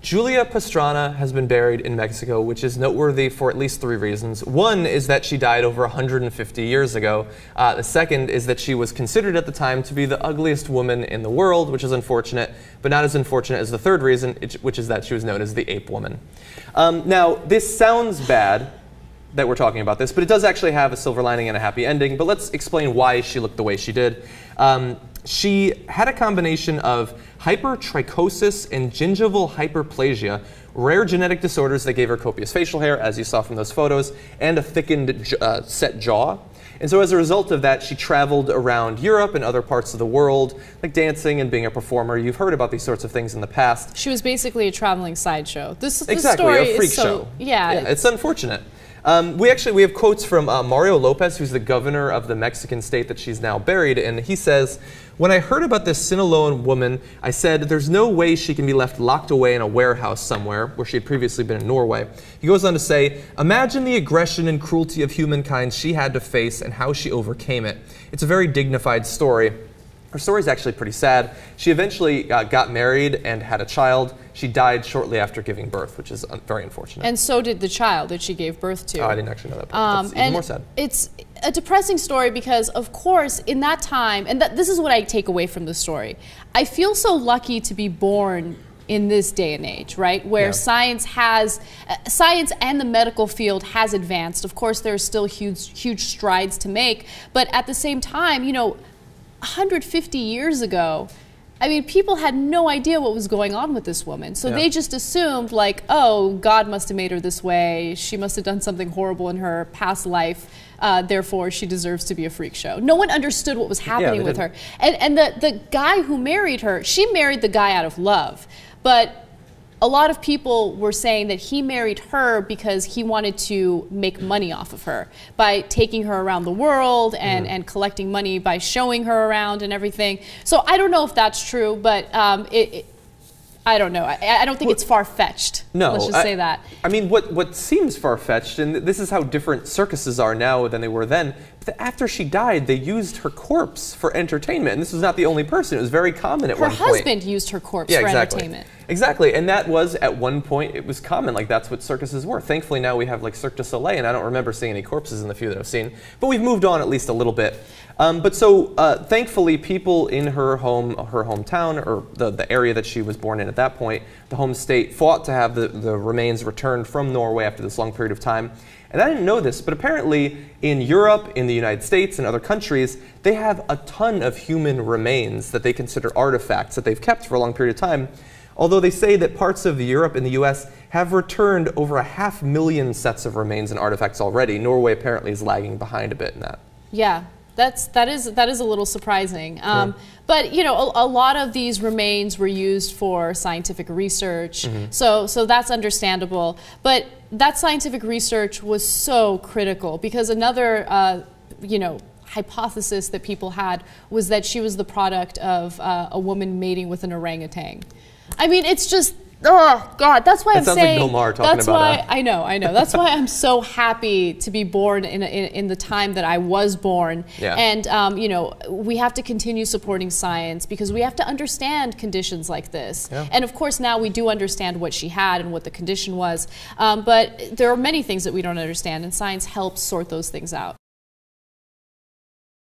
Julia Pastrana has been buried in Mexico, which is noteworthy for at least 3 reasons. One is that she died over 150 years ago. The second is that she was considered at the time to be the ugliest woman in the world, which is unfortunate, but not as unfortunate as the third reason, which is that she was known as the ape woman. Now, this sounds bad that we're talking about this, but it does actually have a silver lining and a happy ending. But let's explain why she looked the way she did. She had a combination of hypertrichosis and gingival hyperplasia, rare genetic disorders that gave her copious facial hair, as you saw from those photos, and a thickened set jaw. And so as a result of that, she traveled around Europe and other parts of the world, like dancing and being a performer. You've heard about these sorts of things in the past. She was basically a traveling sideshow. This Exactly, story a freak is so, show. Yeah, it's unfortunate. We have quotes from Mario Lopez, who's the governor of the Mexican state that she's now buried in. He says, "When I heard about this Sinaloan woman, I said, there's no way she can be left locked away in a warehouse somewhere," where she had previously been in Norway. He goes on to say, "Imagine the aggression and cruelty of humankind she had to face and how she overcame it. It's a very dignified story." Her story is actually pretty sad. She eventually got married and had a child. She died shortly after giving birth, which is very unfortunate. And so did the child that she gave birth to. Oh, I didn't actually know that. That's even more sad. It's a depressing story because, of course, in that time, and this is what I take away from the story, I feel so lucky to be born in this day and age, right, where science and the medical field has advanced. Of course, there's still huge strides to make, but at the same time, you know, 150 years ago, I mean, people had no idea what was going on with this woman. So they just assumed, like, oh, God must have made her this way. She must have done something horrible in her past life. Therefore, she deserves to be a freak show. No one understood what was happening with her. And the guy who married her, she married the guy out of love. But a lot of people were saying that he married her because he wanted to make money off of her by taking her around the world and collecting money by showing her around and everything. So I don't know if that's true, but I don't know. I don't think it's far-fetched. No. Let's just say that. I mean, what seems far-fetched, and this is how different circuses are now than they were then, but after she died, they used her corpse for entertainment. And this was not the only person. It was very common at one point. Her husband used her corpse for entertainment. Exactly, and that was, at one point, it was common. Like, that's what circuses were. Thankfully, now we have, like, Cirque du Soleil, and I don't remember seeing any corpses in the few that I've seen. But we've moved on at least a little bit. Thankfully, people in her hometown, or the area that she was born in at that point, the home state, fought to have the remains returned from Norway after this long period of time. And I didn't know this, but apparently in Europe, in the United States, and other countries, they have a ton of human remains that they consider artifacts that they've kept for a long period of time. Although they say that parts of Europe and the US have returned over 500,000 sets of remains and artifacts already. Norway apparently is lagging behind a bit in that. Yeah. That is a little surprising, but you know, a lot of these remains were used for scientific research, so that's understandable. But that scientific research was so critical because another you know, hypothesis that people had was that she was the product of a woman mating with an orangutan. I mean, it's just. Oh God! That's why I'm saying. Sounds like Bill Maher talking that's about why I know. That's why I'm so happy to be born in the time that I was born. Yeah. And you know, we have to continue supporting science because we have to understand conditions like this. Yeah. And of course, now we do understand what she had and what the condition was. But there are many things that we don't understand, and science helps sort those things out.